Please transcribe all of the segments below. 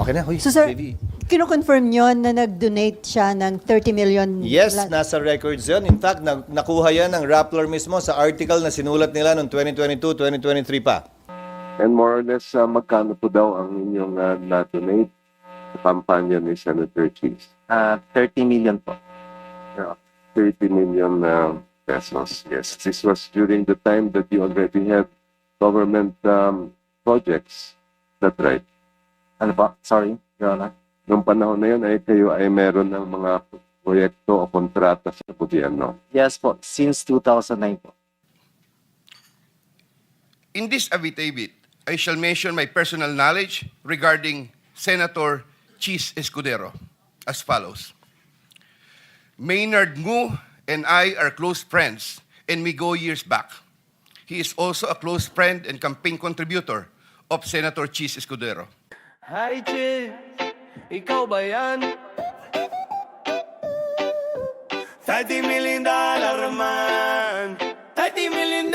Okay na, huy, So sir, baby. kino-confirm nyo na nag-donate siya ng 30 million? Yes, nasa records yun. In fact, nakuha yan ng Rappler mismo sa article na sinulat nila noong 2022, 2023 pa. And more or less, magkano po daw ang inyong na-donate sa kampanya ni Senator Chiz? 30 million po. Yeah, 30 million pesos. Yes, this was during the time that you already had government projects. That's right. Ano po? Sorry, Your Honor. Noong panahon na yun, ay kayo ay meron ng mga proyekto o kontrata sa gobyerno. Yes po, since 2009 po. In this affidavit, I shall mention my personal knowledge regarding Senator Chiz Escudero as follows. Maynard Ngu and I are close friends and we go years back. He is also a close friend and campaign contributor of Senator Chiz Escudero. Hi, Chiz! Ikaw ba yan? $30 million man, $30 million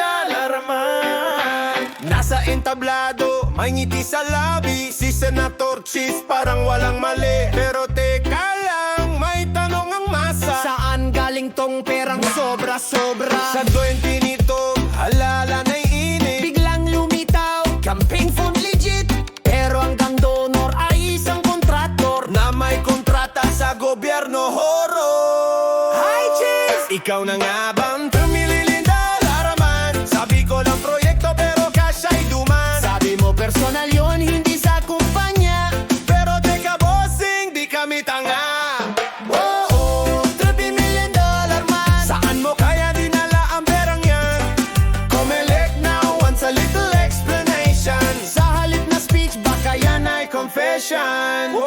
man. Nasa entablado, may ngiti sa labi. Si Senator Chiz parang walang mali. Pero teka lang, may tanong ang masa. Saan galing tong perang sobra? Sa 20 nito, halalan ay init. Biglang lumitaw, campaign fund legit. Pero hanggang donor ay isang contractor na may kontrata sa gobyerno. Horror! Hi, Chiz! Ikaw na nga bang tumililindala raman? Sabi ko lang proyekto pero cash ay duman. Sabi mo personal yon, hindi sa kumpanya. Pero teka bossing, di kami tanga. Oo, $30 million man. Saan mo kaya dinala ang perang yan? Comelec now wants a little explanation. Sa halip na speech, baka yan ay confession. Oy!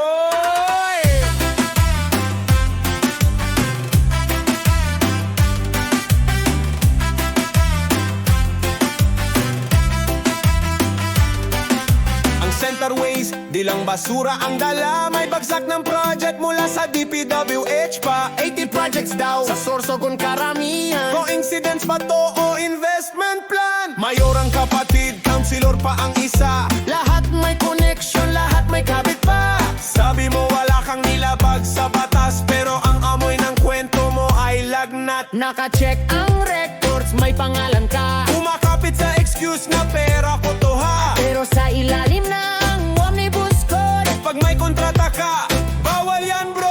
Centerways, di lang basura ang dala. May bagsak ng project mula sa D.P.W.H pa. 80 projects daw sa Sorsogon karamihan. Coincidence ba to o investment plan? Mayor ang kapatid, councilor pa ang isa. Lahat may connection, lahat may kabit pa. Sabi mo wala kang nilabag sa batas, pero ang amoy ng kwento mo ay lagnat. Nakacheck ang records, may pangalan ka. Kumakapit sa excuse na pera ko to ha. Pero sa ilalim ng omnibus code, pag may kontrata ka, bawal yan bro.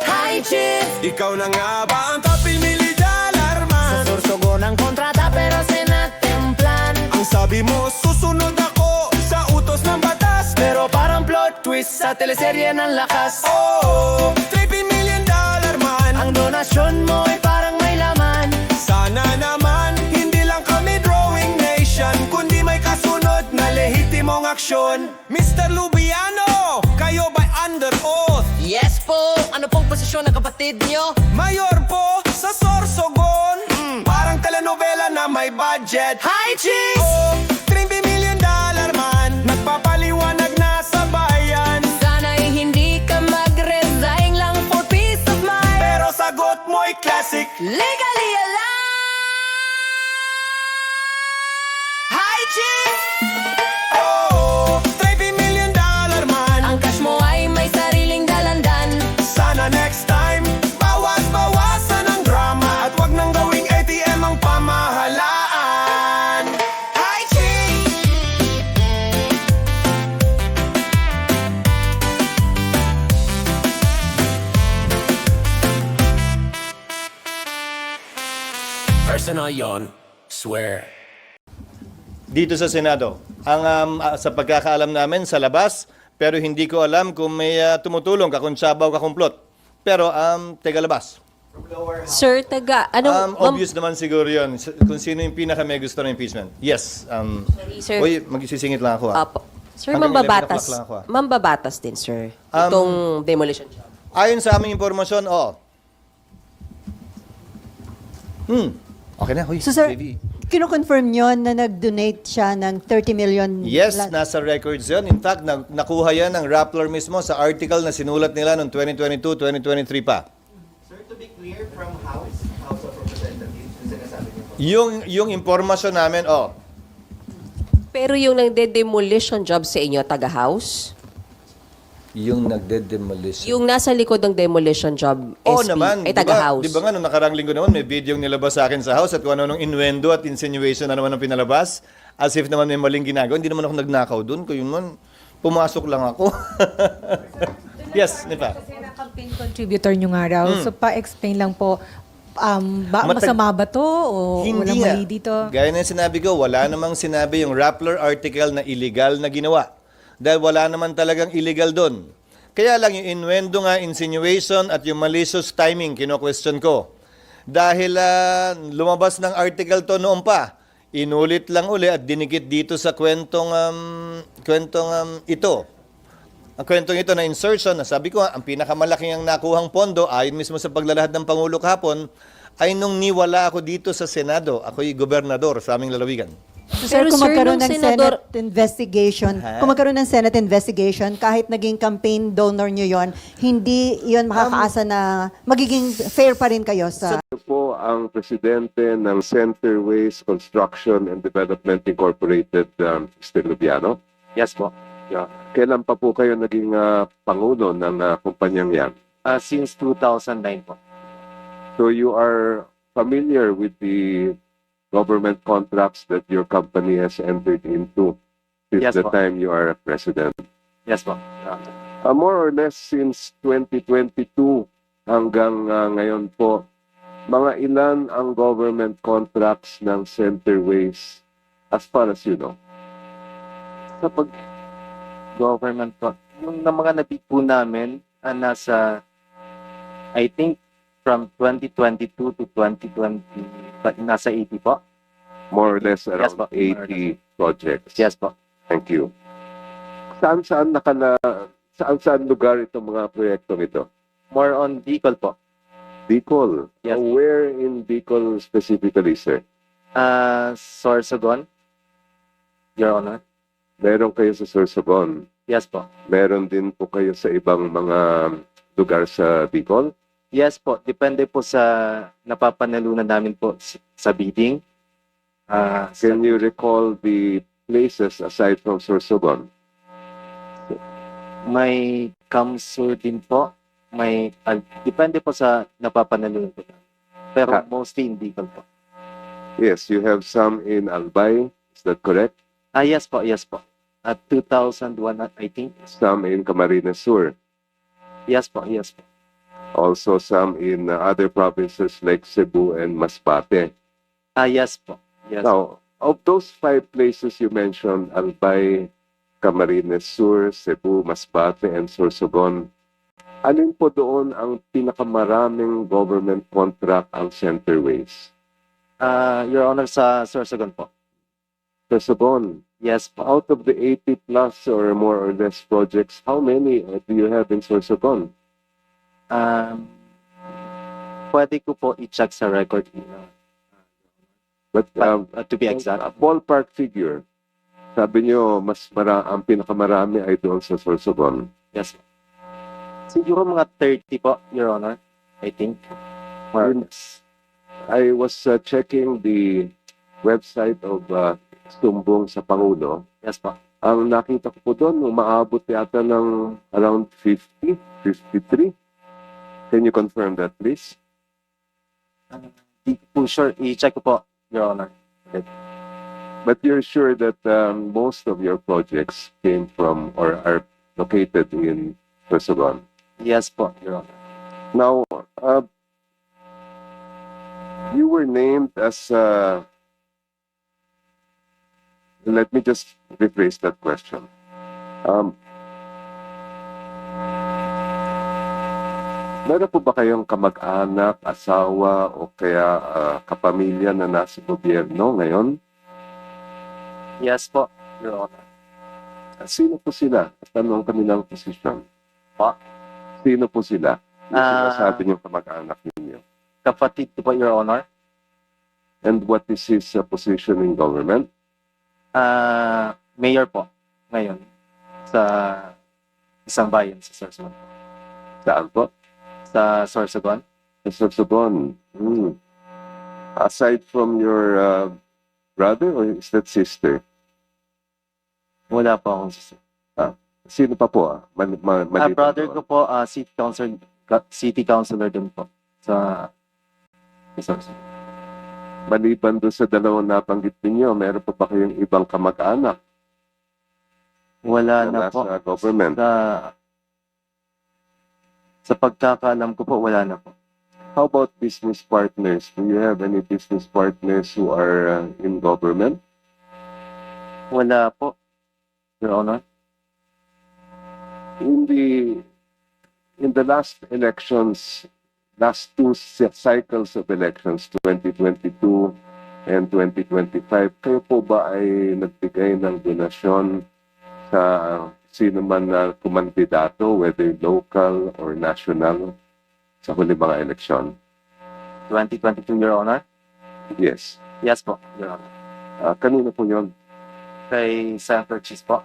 Hi Chiz! Ikaw na nga ba ang $30 million man? Sa Sorsogon ang kontrata pero sinatemplan. Ang sabi mo susunod ako sa utos ng batas, pero parang plot twist sa teleserye ng lakas. Oh, $30 million man. Ang donasyon mo ay parang may laman. Sana naman hindi lang kami drawing nation, kundi may kasunod na lehitimong aksyon. Mr. Lubiano, kayo ba under oath? Yes po! Ano pong posisyon ng kapatid nyo? Mayor po sa Sorsogon. Parang telenovela na may budget. Hi, Chiz! Oh, $30 million man. Nagpapaliwanag na sa bayan. Sana'y hindi ka mag-resign lang for peace of mind. Pero sagot mo'y classic. Legally alive! Hi, Chiz! Oh, $30 million man. Ang cash mo ay may sariling dalandan. Sana next time, bawas-bawasan ang drama. At wag nang gawing ATM ang pamahalaan. Hi, Chiz! Personal yon, swear. Dito sa Senado, ang sa pagkakaalam namin sa labas, pero hindi ko alam kung may tumutulong, kakuntsaba o kakumplot. Pero tega labas. Sir, taga, Obvious naman siguro yun, kung sino yung pinaka may gusto ng impeachment. Yes. Sir. Uy, magsisingit lang ako. Apo. Sir, Hanggang 11 mambabatas. o'clock lang ako, Mambabatas din, sir. Itong demolition job. Ayon sa aming impormasyon, oo. Okay na, huy, So sir, baby. kino-confirm nyo na nag-donate siya ng 30 million? Yes, nasa records yun. In fact, nakuha yan ng Rappler mismo sa article na sinulat nila noong 2022, 2023 pa. Sir, to be clear, from House of Representatives, yung sinasabi niyo po. Yung impormasyon namin, Pero yung nagde-demolition job sa inyo, taga-house? Yung nagde-demolition. Yung nasa likod ng demolition job, Oo SP, naman. ay taga-house? Di ba nga, nung nakarang linggo naman, may video yung nilabas sa akin sa house at kung ano nung innuendo at insinuation na naman ang pinalabas. As if naman may maling ginagawa. Hindi naman ako nagnakaw doon. Kaya yun, pumasok lang ako. Yes, Nipa. Kasi na-campaign contributor nyo nga raw. So, pa-explain lang po, masama ba to o walang nga. mali dito? Gaya na yung sinabi ko, wala namang sinabi yung Rappler article na illegal na ginawa. Dahil wala naman talagang illegal doon. Kaya lang yung innuendo nga, insinuation at yung malicious timing, kino-question ko. Dahil lumabas ng article to noon pa, inulit lang uli at dinikit dito sa kwentong ito. Ang kwentong ito na insertion, na sabi ko, ang pinakamalaking ang nakuhang pondo, ayon mismo sa paglalahad ng Pangulo kahapon, ay nung niwala ako dito sa Senado. Ako'y gobernador sa aming lalawigan. So, sir, kung sir, magkaroon nung ng senador- Senate investigation, kung magkaroon ng Senate investigation, kahit naging campaign donor nyo yon, hindi yon makakaasa na magiging fair pa rin kayo sa... Ito po ang presidente ng Centerways Construction and Development Incorporated, Mr. Lubiano. Yes po. Yeah. Kailan pa po kayo naging pangulo ng kumpanyang yan? Since 2009 po. So you are familiar with the government contracts that your company has entered into since Yes, the po. time you are a president? Yes po. More or less since 2022 hanggang ngayon po, mga ilan ang government contracts ng Centerways as far as you know? Sa pag-government po, yung na mga nabig po namin, nasa, I think, from 2022 to 2020, nasa 80 po. More or less Yes, around po. 80 projects. Yes po. Thank you. Saan lugar itong mga proyektong ito? More on Bicol po. Bicol. Yes. Where in Bicol specifically, sir? Sorsogon, Your Honor. Meron kayo sa Sorsogon. Yes po. Meron din po kayo sa ibang mga lugar sa Bicol? Yes po. Depende po sa napapanalunan namin po sa bidding. Can you recall the places aside from Sorsogon? May Kamsur din po. May, depende po sa napapanalunan po. Pero mostly in Bicol po. Yes, you have some in Albay. Is that correct? Yes po, yes po. At 2001, I think. Some in Camarines Sur. Yes po, yes po. Also some in other provinces like Cebu and Masbate. Yes po. Yes. Now, of those 5 places you mentioned, Albay, Camarines Sur, Cebu, Masbate, and Sorsogon, alin po doon ang pinakamaraming government contract ang Centerways? Your Honor, sa Sorsogon po. Sorsogon, Yes po. out of the 80 plus or more or less projects, how many do you have in Sorsogon? Pwede ko po i-check sa record. But To be exact. a ballpark figure, sabi nyo, ang pinakamarami ay doon sa Sorsogon. Yes po. Siguro mga 30 po, Your Honor. I think. More or less. I was checking the website of Sumbong sa Pangulo. Yes po. Ang nakita ko po doon, umaabot yata ng around 50, 53. Can you confirm that, please? Di ko po sure. I-check ko po, Your Honor. But you're sure that most of your projects came from or are located in Sorsogon? Yes po, Your Honor. Now, you were named as... let me just rephrase that question. Meron po ba kayong kamag-anak, asawa, o kaya kapamilya na nasa gobyerno ngayon? Yes po, Your Honor. Sino po sila? At anong kanilang posisyon? Pa? Sino po sila? Yung Ah. sinasabi niyong kamag-anak ninyo. Kapatid ko po, Your Honor. And what is his position in government? Mayor po, ngayon. Sa isang bayan sa Sorsogon. Saan po? Sa Sorsogon. Sa Sorsogon. Aside from your brother or is that sister? Wala po akong Sino pa po? Maliban brother doon. ko po, city councilor din po sa Sorsogon. Maliban doon sa dalawang nabanggit ninyo, meron pa ba kayong ibang kamag-anak Wala na na po. nasa government? Sa pagkakaalam ko po, wala na po. How about business partners? Do you have any business partners who are in government? Wala po, Your Honor. In the last elections, last two cycles of elections, 2022 and 2025, kayo po ba ay nagbigay ng donasyon sa sino man na kumandidato, whether local or national, sa huli mga eleksyon? 2022, Your Honor? Yes. Yes po, Your Honor. Kanino po yun? Kay Senator Chiz po.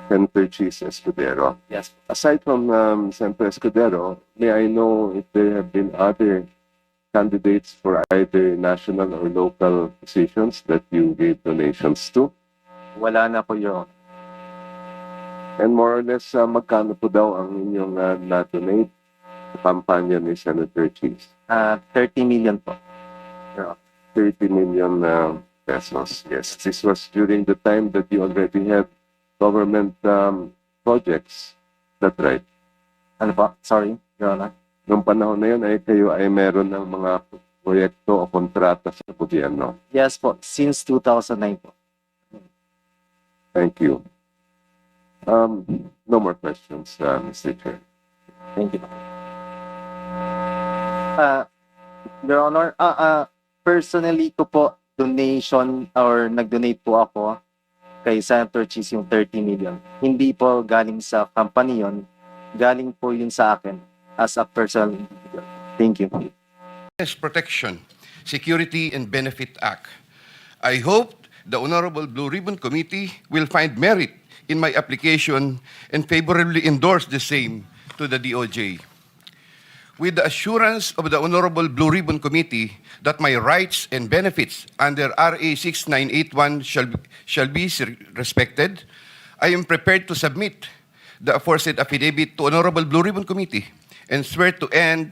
Senator Chiz Escudero. Yes po. Aside from Senator Escudero, may I know if there have been other candidates for either national or local positions that you gave donations to? Wala na po, Your Honor. And more or less, magkano po daw ang inyong na-donate sa kampanya ni Senator Chiz? 30 million po, Your Honor. 30 million pesos. Yes, this was during the time that you already had government projects. That's right. Ano po? Sorry, Your Honor. Noong panahon na yun, ay kayo ay meron ng mga proyekto o kontrata sa gobyerno. Yes po, since 2009 po. Thank you. No more questions, Mr. Chair. Thank you. Your Honor, personally ko po donation or nag-donate po ako kay Senator Chiz yung 30 million. Hindi po galing sa company yun, galing po yun sa akin as a personal individual. Thank you. Protection, Security and Benefit Act. I hope the Honorable Blue Ribbon Committee will find merit in my application and favorably endorse the same to the DOJ. With the assurance of the Honorable Blue Ribbon Committee that my rights and benefits under RA 6981 shall be respected, I am prepared to submit the aforesaid affidavit to Honorable Blue Ribbon Committee and swear to and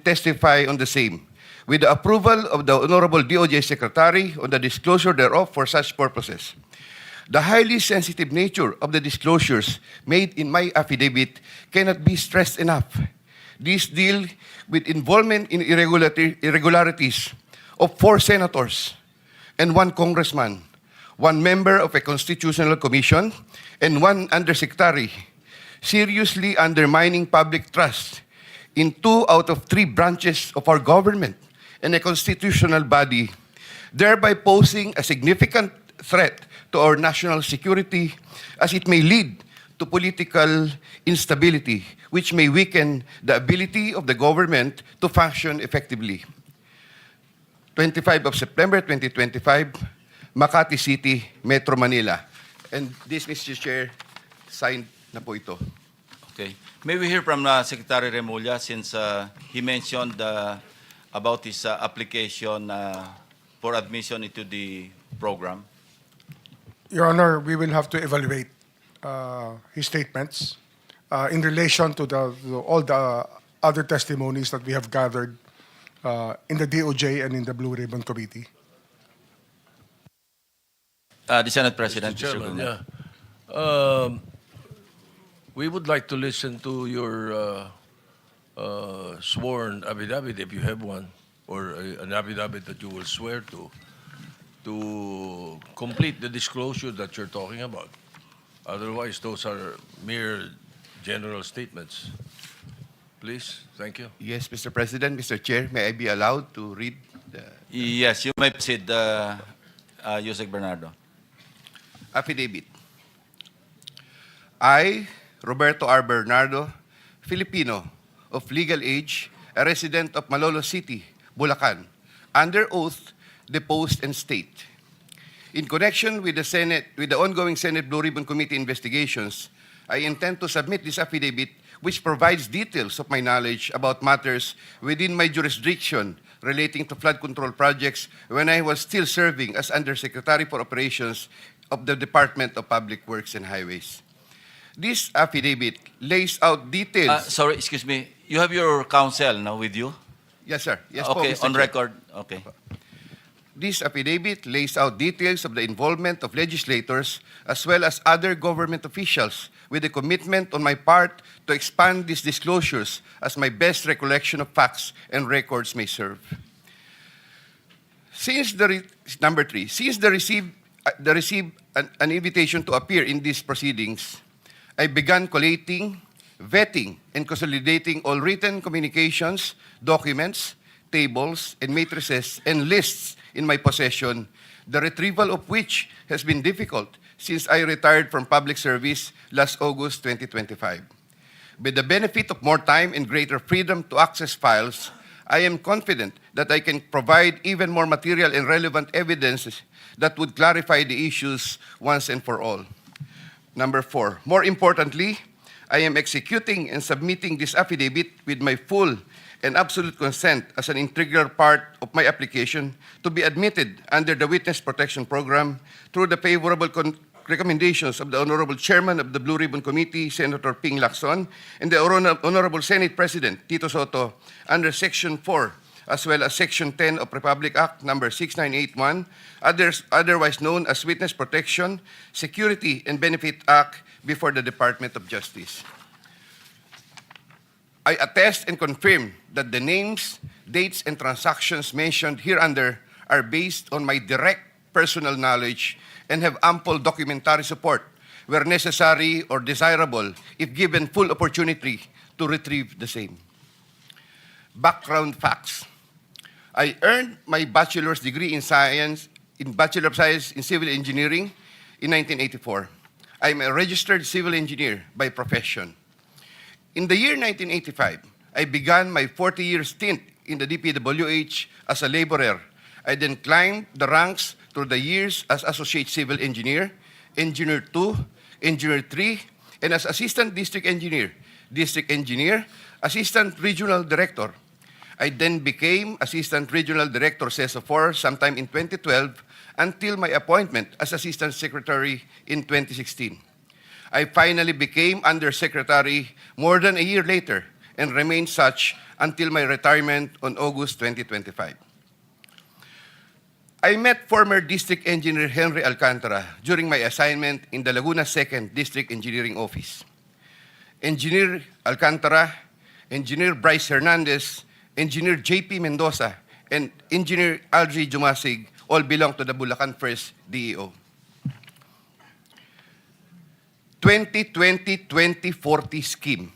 testify on the same, with the approval of the Honorable DOJ Secretary on the disclosure thereof for such purposes. The highly sensitive nature of the disclosures made in my affidavit cannot be stressed enough. These deal with involvement in irregularities of 4 senators and 1 congressman, 1 member of a constitutional commission, and 1 undersecretary, seriously undermining public trust in 2 out of 3 branches of our government and a constitutional body, thereby posing a significant threat to our national security as it may lead to political instability, which may weaken the ability of the government to function effectively. 25 of September 2025, Makati City, Metro Manila. And this, Mr. Chair, signed na po ito. Okay. May we hear from Secretary Remulla since he mentioned about his application for admission into the program? Your Honor, we will have to evaluate his statements in relation to all the other testimonies that we have gathered in the DOJ and in the Blue Ribbon Committee. The Senate President. Mr. Chairman, we would like to listen to your sworn affidavit, if you have one, or an affidavit that you will swear to complete the disclosure that you're talking about. Otherwise, those are mere general statements. Please, thank you. Yes, Mr. President, Mr. Chair, may I be allowed to read the Yes, you may proceed, Yusek Bernardo. affidavit? I, Roberto R. Bernardo, Filipino, of legal age, a resident of Malolos City, Bulacan, under oath, depose and state. In connection with the ongoing Senate Blue Ribbon Committee investigations, I intend to submit this affidavit which provides details of my knowledge about matters within my jurisdiction relating to flood control projects when I was still serving as Undersecretary for Operations of the Department of Public Works and Highways. This affidavit lays out details. Sorry, excuse me. You have your counsel now with you? Yes, sir. Yes, po, Okay, Mr. on Chair. record. Okay. This affidavit lays out details of the involvement of legislators as well as other government officials with a commitment on my part to expand these disclosures as my best recollection of facts and records may serve. Number three, since the received an invitation to appear in these proceedings, I began collating, vetting, and consolidating all written communications, documents, tables, and matrices, and lists in my possession, the retrieval of which has been difficult since I retired from public service last August 2025. With the benefit of more time and greater freedom to access files, I am confident that I can provide even more material and relevant evidence that would clarify the issues once and for all. Number four, more importantly, I am executing and submitting this affidavit with my full and absolute consent as an integral part of my application to be admitted under the Witness Protection Program through the favorable recommendations of the Honorable Chairman of the Blue Ribbon Committee, Senator Ping Lacson, and the Honorable Senate President, Tito Soto, under Section 4, as well as Section 10 of Republic Act Number 6981, otherwise known as Witness Protection, Security, and Benefit Act before the Department of Justice. I attest and confirm that the names, dates, and transactions mentioned hereunder are based on my direct personal knowledge and have ample documentary support where necessary or desirable if given full opportunity to retrieve the same. Background facts. I earned my bachelor's degree in Bachelor of Science in Civil Engineering in 1984. I am a registered civil engineer by profession. In the year 1985, I began my 40-year stint in the D.P.W.H as a laborer. I then climbed the ranks through the years as Associate Civil Engineer, Engineer 2, Engineer 3, and as Assistant District Engineer, Assistant Regional Director. I then became Assistant Regional Director CESO 4 sometime in 2012 until my appointment as Assistant Secretary in 2016. I finally became Undersecretary more than a year later and remained such until my retirement on August 2025. I met former District Engineer Henry Alcantara during my assignment in the Laguna 2nd District Engineering Office. Engineer Alcantara, Engineer Bryce Hernandez, Engineer J.P. Mendoza, and Engineer Algie Jumasig all belong to the Bulacan 1st DEO. 2020-2040 scheme.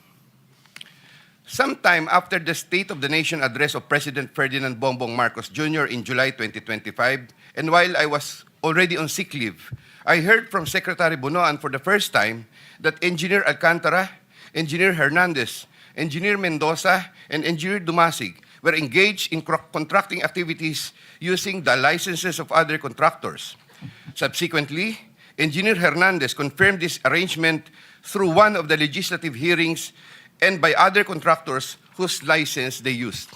Sometime after the State of the Nation address of President Ferdinand Bongbong Marcos Jr. in July 2025, and while I was already on sick leave, I heard from Secretary Bunoan for the first time that Engineer Alcantara, Engineer Hernandez, Engineer Mendoza, and Engineer Dumasig were engaged in contracting activities using the licenses of other contractors. Subsequently, Engineer Hernandez confirmed this arrangement through one of the legislative hearings and by other contractors whose license they used.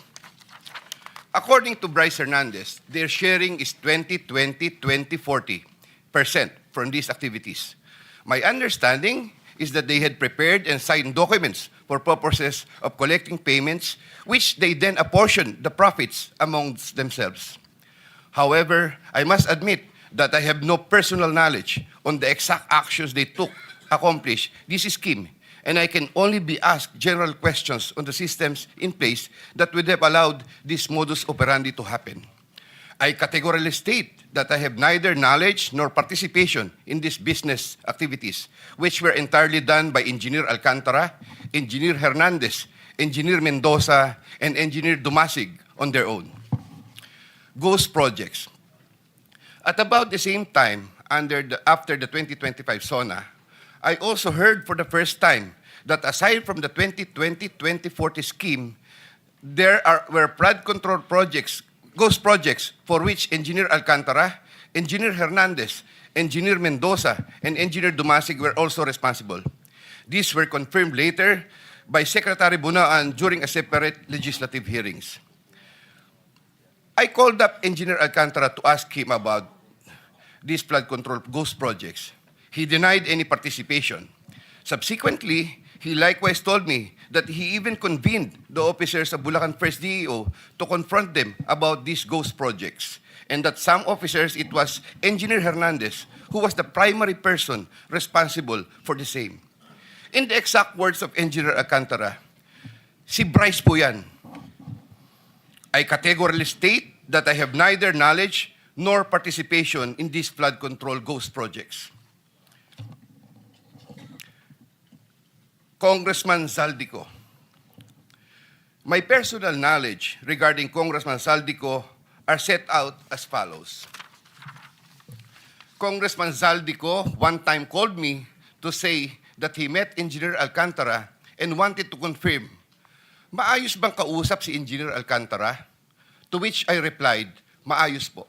According to Bryce Hernandez, their sharing is 20-20-20-40% from these activities. My understanding is that they had prepared and signed documents for purposes of collecting payments, which they then apportioned the profits amongst themselves. However, I must admit that I have no personal knowledge on the exact actions they took to accomplish this scheme, and I can only be asked general questions on the systems in place that would have allowed this modus operandi to happen. I categorically state that I have neither knowledge nor participation in these business activities, which were entirely done by Engineer Alcantara, Engineer Hernandez, Engineer Mendoza, and Engineer Dumasig on their own. Ghost projects. At about the same time, after the 2025 SONA, I also heard for the first time that aside from the 2020-2040 scheme, there were flood control projects, ghost projects, for which Engineer Alcantara, Engineer Hernandez, Engineer Mendoza, and Engineer Dumasig were also responsible. These were confirmed later by Secretary Bunaan during a separate legislative hearings. I called up Engineer Alcantara to ask him about these flood control ghost projects. He denied any participation. Subsequently, he likewise told me that he even convened the officers of Bulacan First DEO to confront them about these ghost projects, and that some officers, it was Engineer Hernandez, who was the primary person responsible for the same. In the exact words of Engineer Alcantara, si Bryce po yan. I categorically state that I have neither knowledge nor participation in these flood control ghost projects. Congressman Zaldico. My personal knowledge regarding Congressman Zaldico are set out as follows. Congressman Zaldico one time called me to say that he met Engineer Alcantara and wanted to confirm, maayos bang kausap si Engineer Alcantara? To which I replied, maayos po.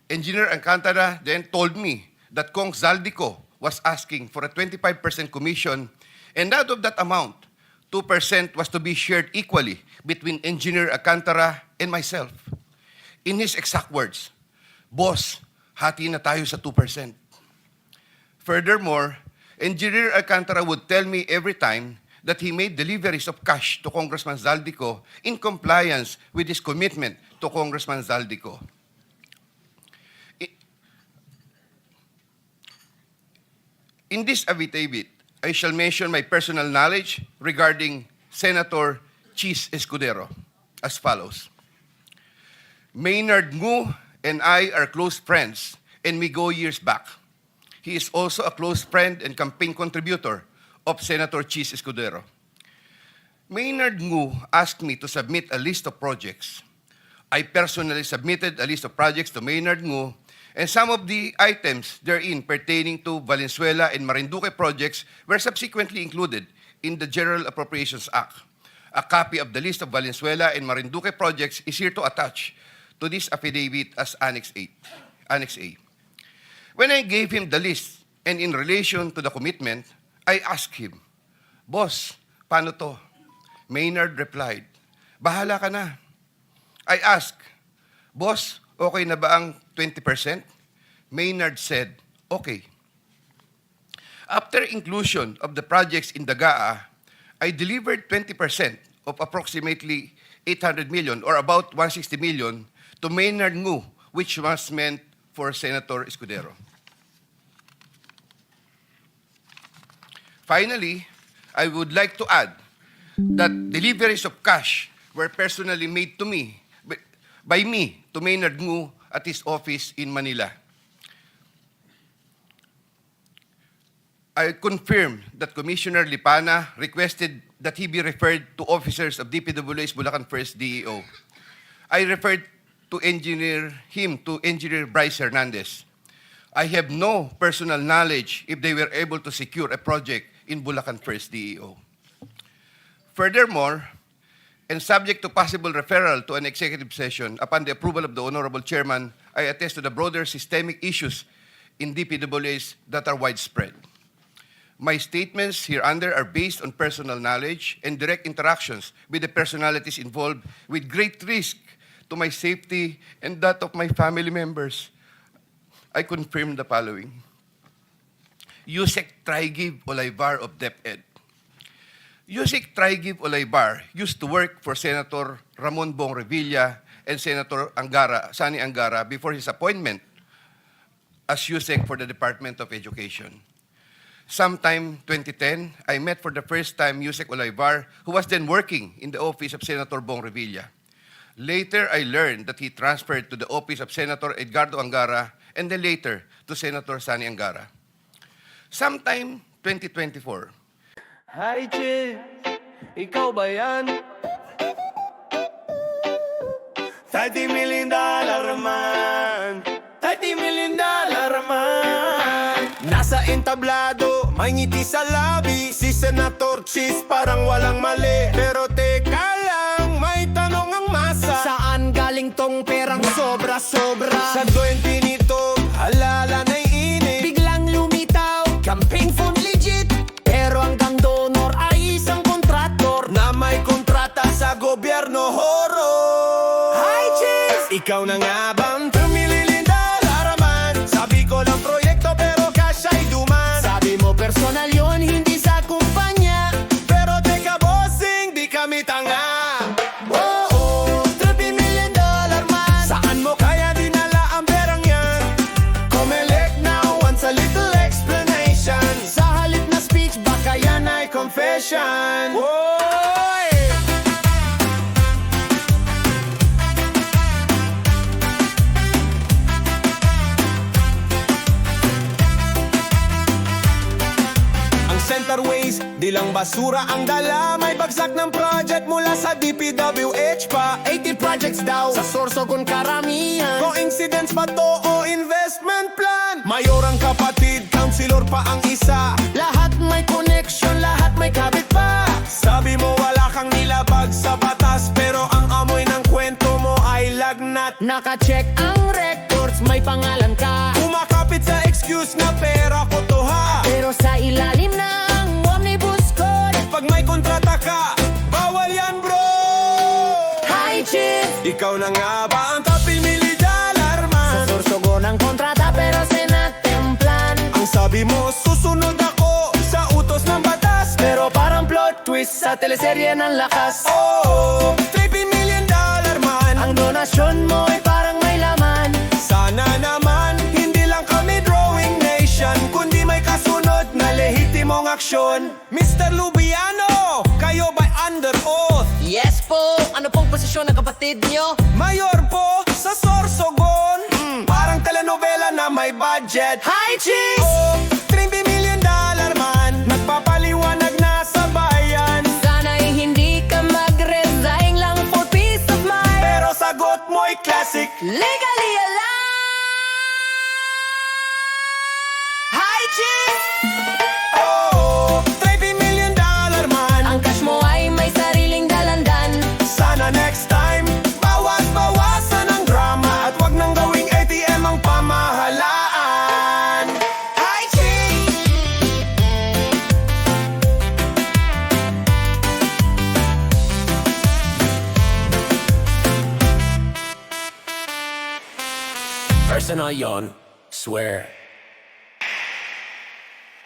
Engineer Alcantara then told me that Kong Zaldico was asking for a 25% commission, and out of that amount, 2% was to be shared equally between Engineer Alcantara and myself. In his exact words, boss, hati na tayo sa 2%. Furthermore, Engineer Alcantara would tell me every time that he made deliveries of cash to Congressman Zaldico in compliance with his commitment to Congressman Zaldico. In this affidavit, I shall mention my personal knowledge regarding Senator Chiz Escudero as follows. Maynard Ngu and I are close friends, and we go years back. He is also a close friend and campaign contributor of Senator Chiz Escudero. Maynard Ngu asked me to submit a list of projects. I personally submitted a list of projects to Maynard Ngu, and some of the items therein pertaining to Valenzuela and Marinduque projects were subsequently included in the General Appropriations Act. A copy of the list of Valenzuela and Marinduque projects is here to attach to this affidavit as Annex A. When I gave him the list, and in relation to the commitment, I asked him, Boss, paano to? Maynard replied, bahala ka na. I asked, Boss, okay na ba ang 20%? Maynard said, okay. After inclusion of the projects in the GAA, I delivered 20% of approximately 800 million or about 160 million to Maynard Ngu, which was meant for Senator Escudero. Finally, I would like to add that deliveries of cash were personally made to me, by me, to Maynard Ngu at his office in Manila. I confirm that Commissioner Lipana requested that he be referred to officers of D.P.W.H Bulacan First DEO. I referred to Engineer Bryce Hernandez. I have no personal knowledge if they were able to secure a project in Bulacan First DEO. Furthermore, and subject to possible referral to an executive session upon the approval of the Honorable Chairman, I attest to the broader systemic issues in D.P.W.H that are widespread. My statements hereunder are based on personal knowledge and direct interactions with the personalities involved with great risk to my safety and that of my family members. I confirm the following. Yusek Trigiv Olaybar of DepEd. Yusek Trigiv Olaybar used to work for Senator Ramon Bong Revilla and Senator Sani Angara before his appointment as Yusek for the Department of Education. Sometime 2010, I met for the first time Yusek Olaybar, who was then working in the office of Senator Bong Revilla. Later, I learned that he transferred to the office of Senator Edgardo Angara and then later to Senator Sani Angara. Sometime 2024. Hi, Chiz! Ikaw ba yan? $30 million man! $30 million man! Nasa entablado, may ngiti sa labi. Si Senator Chiz parang walang mali. Pero teka lang, may tanong ang masa. Saan galing tong perang sobra? Sa 20 nito, halalan ay init. Biglang lumitaw, campaign fund legit. Pero hanggang donor ay isang contractor na may kontrata sa gobyerno. Horo! Hi, Chiz! nation. Oy! Ang centerways, di lang basura ang dala. May bagsak ng project mula sa D.P.W.H pa. 80 projects daw sa Sorsogon karamihan. Coincidence ba to o investment plan? Mayor ang kapatid, councilor pa ang isa. Lahat may connection, lahat may kabit pa. Sabi mo wala kang nilabag sa batas, pero ang amoy ng kwento mo ay lagnat. Naka-check ang records, may pangalan ka. Kumakapit sa excuse na pera ko to ha. Pero sa ilalim ng omnibus code, Pag may kontrata ka, bawal yan bro. hi Chiz! Ikaw na nga ba ang $2,000,000 man? Sa Sorsogon ang kontrata pero sinatemplan. Ang sabi mo, susunod ako sa utos ng batas. Pero parang plot twist sa teleserye ng lakas. Oh, $3,000,000 man. Ang donasyon mo ay parang may laman. Sana naman, hindi lang kami drawing nation, kundi may kasunod na lehitimong aksyon. Mr. Lubiano, kayo ba'y under oath? Yes po! Ano pong posisyon ng kapatid nyo? Mayor po sa Sorsogon. Parang telenovela na may budget. Hi Chiz! Oh, $3,000,000 man. Nagpapaliwanag na sa bayan. Sana'y hindi ka mag-resign lang for peace of mind. Pero sagot mo'y classic. Legally alive! Hi Chiz! Oh, $3,000,000 man. Ang cash mo ay may sariling dalandan. Sana next time, bawas-bawasan ang drama at wag nang gawing ATM ang pamahalaan. Hi, Chiz! Personal yon, swear.